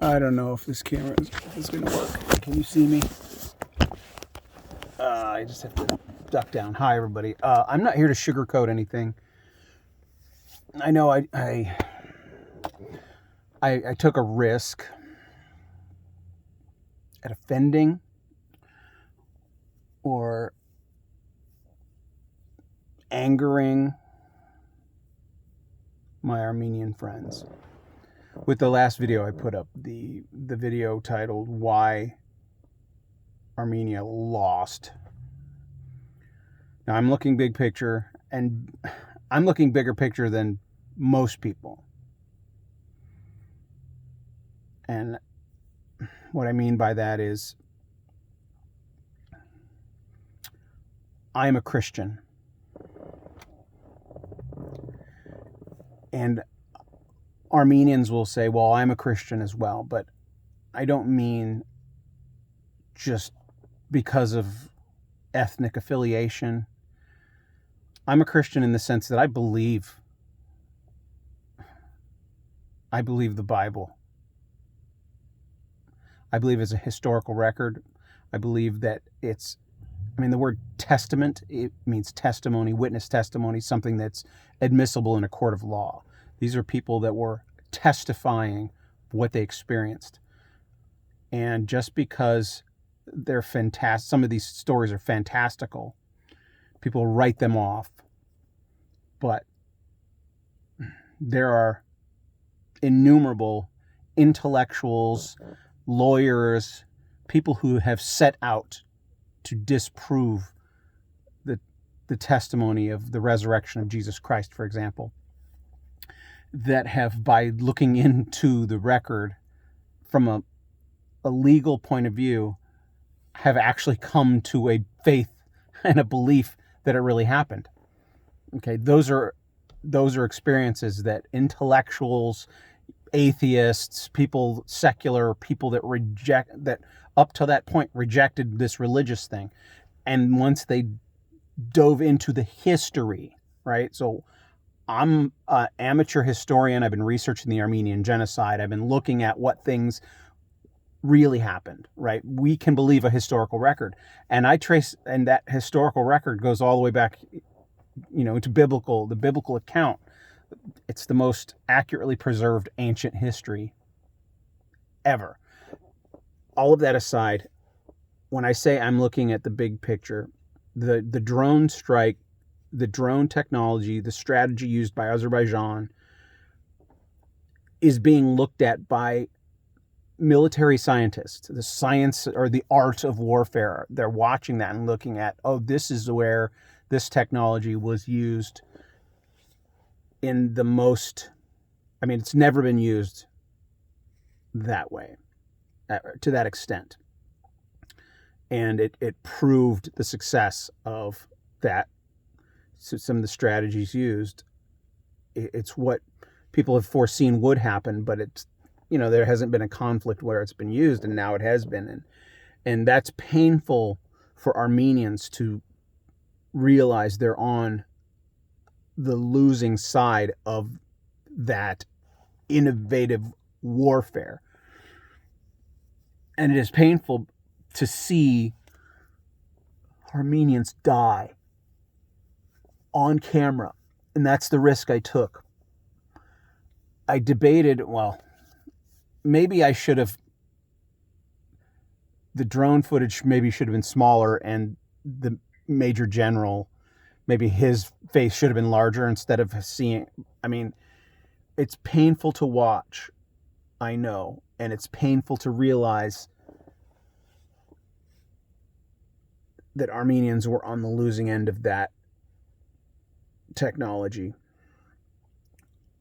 I don't know if this camera is going to work. Can you see me? I just have to duck down. Hi, everybody. I'm not here to sugarcoat anything. I know I took a risk at offending or angering my Armenian friends. With the last video I put up, the video titled "Why Armenia Lost." Now I'm looking big picture, and I'm looking bigger picture than most people. And what I mean by that is I'm a Christian. And Armenians will say, well, I'm a Christian as well, but I don't mean just because of ethnic affiliation. I'm a Christian in the sense that I believe the Bible. I believe it's a historical record. I believe that the word testament, it means testimony, witness testimony, something that's admissible in a court of law. These are people that were testifying what they experienced. And just because they're fantastic, some of these stories are fantastical, people write them off. But there are innumerable intellectuals, lawyers, people who have set out to disprove the testimony of the resurrection of Jesus Christ, for example, that have, by looking into the record from a legal point of view, have actually come to a faith and a belief that it really happened. Okay, those are experiences that intellectuals, atheists, people, secular people that up to that point rejected this religious thing. And once they dove into the history, right? So I'm an amateur historian. I've been researching the Armenian genocide. I've been looking at what things really happened, right? We can believe a historical record. And that historical record goes all the way back, to the biblical account. It's the most accurately preserved ancient history ever. All of that aside, when I say I'm looking at the big picture, the drone strike, the drone technology, the strategy used by Azerbaijan is being looked at by military scientists, the science or the art of warfare. They're watching that and looking at, this is where this technology was used in the most, it's never been used that way, to that extent. And it proved the success of that. So some of the strategies used, it's what people have foreseen would happen, but it's, there hasn't been a conflict where it's been used, and now it has been. And that's painful for Armenians to realize they're on the losing side of that innovative warfare. And it is painful to see Armenians die on camera. And that's the risk I took. I debated, maybe I should have, the drone footage maybe should have been smaller, and the Major General, maybe his face should have been larger instead of seeing, it's painful to watch, I know, and it's painful to realize that Armenians were on the losing end of that technology.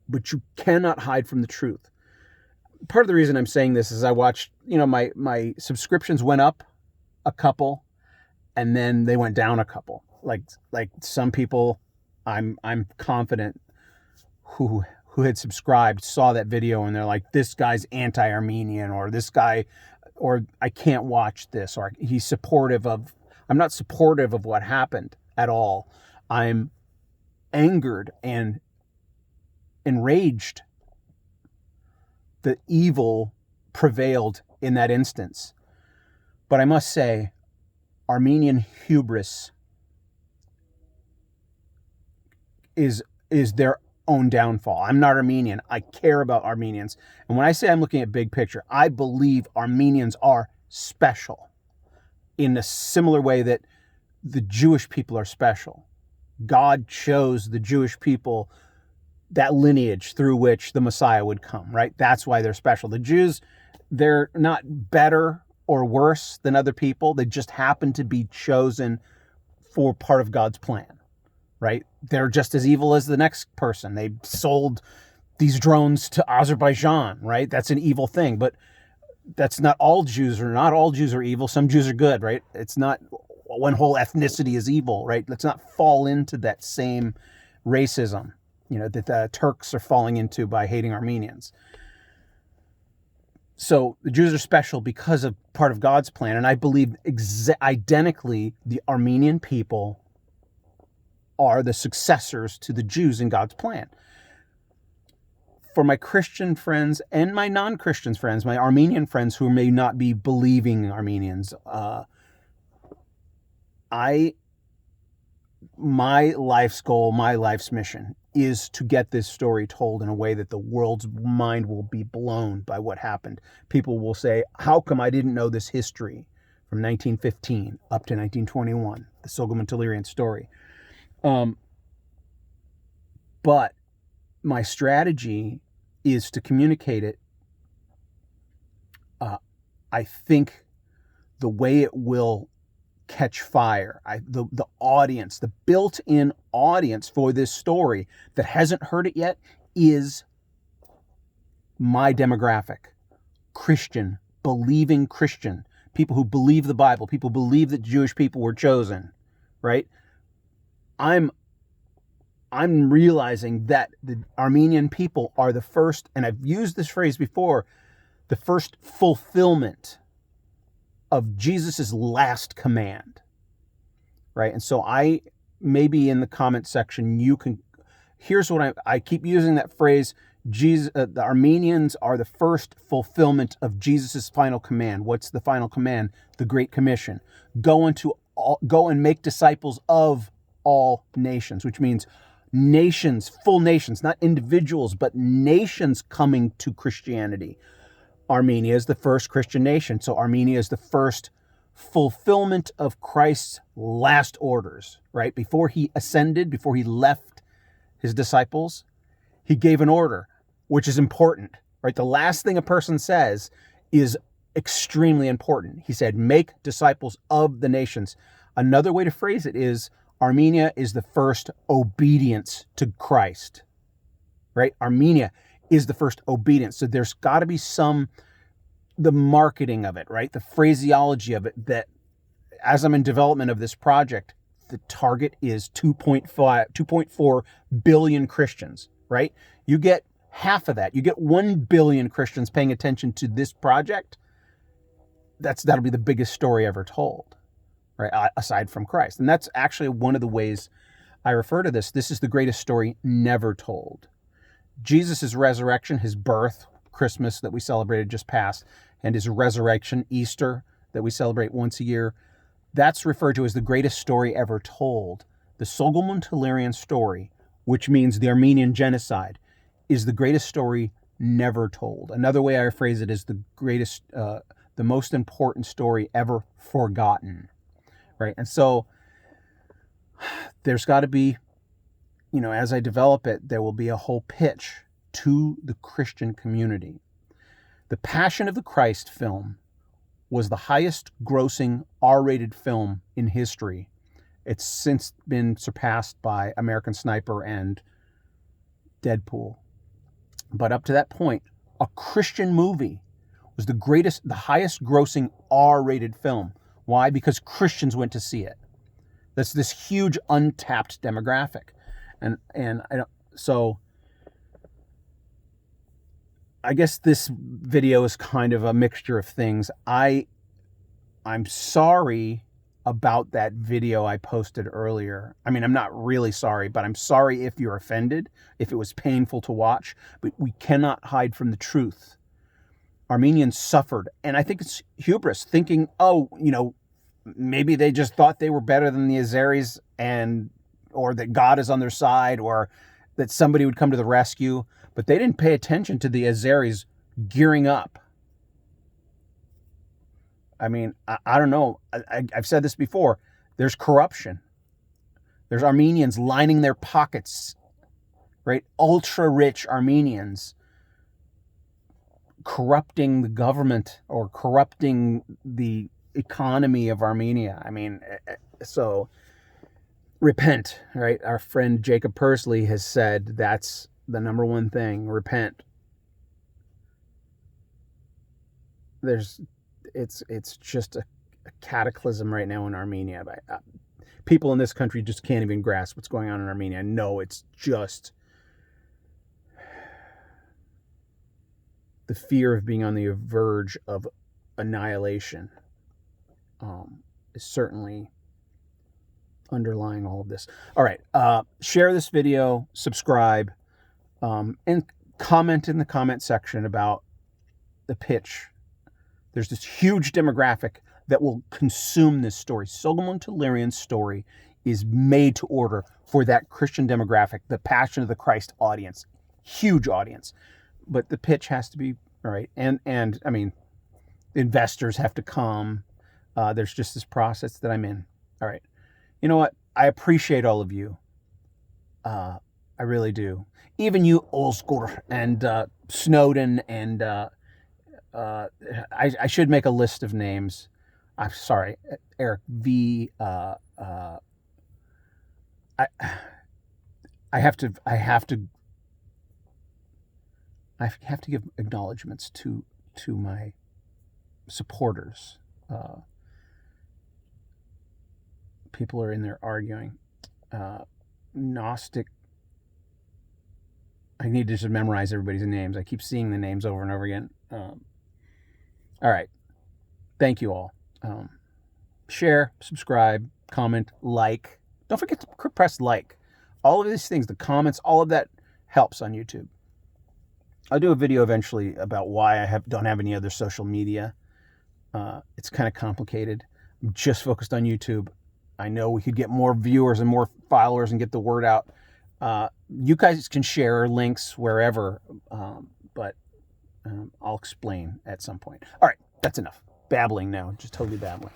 But you cannot hide from the truth. Part of the reason I'm saying this is I watched, my subscriptions went up a couple, and then they went down a couple. Like some people, I'm confident who had subscribed saw that video and they're like, this guy's anti-Armenian, or this guy, or I can't watch this, or he's supportive of. I'm not supportive of what happened at all. I'm angered and enraged, the evil prevailed in that instance. But I must say, Armenian hubris is their own downfall. I'm not Armenian. I care about Armenians. And when I say I'm looking at big picture, I believe Armenians are special in a similar way that the Jewish people are special. God chose the Jewish people, that lineage through which the Messiah would come, right? That's why they're special. The Jews, they're not better or worse than other people. They just happen to be chosen for part of God's plan, right? They're just as evil as the next person. They sold these drones to Azerbaijan, right? That's an evil thing, but that's not all Jews are. Not all Jews are evil. Some Jews are good, right? It's not one whole ethnicity is evil, right? Let's not fall into that same racism, that the Turks are falling into by hating Armenians. So the Jews are special because of part of God's plan. And I believe identically the Armenian people are the successors to the Jews in God's plan. For my Christian friends and my non-Christian friends, my Armenian friends who may not be believing Armenians, my life's goal, my life's mission is to get this story told in a way that the world's mind will be blown by what happened. People will say, how come I didn't know this history from 1915 up to 1921, the Sogomon-Tehlirian story? But my strategy is to communicate it. I think the way it will catch fire, the audience, the built-in audience for this story that hasn't heard it yet is my demographic. Christian, believing Christian, people who believe the Bible, people who believe that Jewish people were chosen, right? I'm realizing that the Armenian people are the first, and I've used this phrase before, the first fulfillment of Jesus's last command, right? And so maybe in the comment section, here's what I keep using that phrase, the Armenians are the first fulfillment of Jesus's final command. What's the final command? The Great Commission. Go and make disciples of all nations, which means nations, full nations, not individuals, but nations coming to Christianity. Armenia is the first Christian nation. So Armenia is the first fulfillment of Christ's last orders, right? Before he ascended, before he left his disciples, he gave an order, which is important, right? The last thing a person says is extremely important. He said, make disciples of the nations. Another way to phrase it is, Armenia is the first obedience to Christ, right? Armenia is the first obedience. So there's got to be the marketing of it, right? The phraseology of it, that as I'm in development of this project, the target is 2.4 billion Christians, right? You get half of that. You get 1 billion Christians paying attention to this project. That'll be the biggest story ever told, right? Aside from Christ. And that's actually one of the ways I refer to this. This is the greatest story never told. Jesus' resurrection, his birth, Christmas that we celebrated just past, and his resurrection, Easter, that we celebrate once a year, that's referred to as the greatest story ever told. The Sogomon-Tehlirian story, which means the Armenian genocide, is the greatest story never told. Another way I phrase it is the most important story ever forgotten, right? And so there's got to be, as I develop it, there will be a whole pitch to the Christian community. The Passion of the Christ film was the highest grossing R-rated film in history. It's since been surpassed by American Sniper and Deadpool. But up to that point, a Christian movie was the highest grossing R-rated film. Why? Because Christians went to see it. That's this huge untapped demographic. So I guess this video is kind of a mixture of things. I'm sorry about that video I posted earlier. I mean, I'm not really sorry, but I'm sorry if you're offended, if it was painful to watch, but we cannot hide from the truth. Armenians suffered, and I think it's hubris, thinking, oh, maybe they just thought they were better than the Azeris, or that God is on their side, or that somebody would come to the rescue, but they didn't pay attention to the Azeris gearing up. I mean, I don't know. I've said this before. There's corruption. There's Armenians lining their pockets, right? Ultra-rich Armenians corrupting the government or corrupting the economy of Armenia. I mean, so repent, right? Our friend Jacob Persley has said that's the number one thing. Repent. It's just a cataclysm right now in Armenia. People in this country just can't even grasp what's going on in Armenia. No, it's just the fear of being on the verge of annihilation is certainly underlying all of this. All right, share this video, subscribe, and comment in the comment section about the pitch. There's this huge demographic that will consume this story. Solomon Tellurian's story is made to order for that Christian demographic, the Passion of the Christ audience, huge audience. But the pitch has to be right, and I mean, investors have to come. There's just this process that I'm in. All right, you know what? I appreciate all of you. I really do. Even you, Olskur and Snowden, and I should make a list of names. I'm sorry, Eric V. I have to give acknowledgments to my supporters. People are in there arguing. Gnostic. I need to just memorize everybody's names. I keep seeing the names over and over again. All right. Thank you all. Share, subscribe, comment, like. Don't forget to press like. All of these things, the comments, all of that helps on YouTube. I'll do a video eventually about why I don't have any other social media. It's kind of complicated. I'm just focused on YouTube. I know we could get more viewers and more followers and get the word out. You guys can share links wherever, but I'll explain at some point. All right, that's enough. Babbling now, just totally babbling.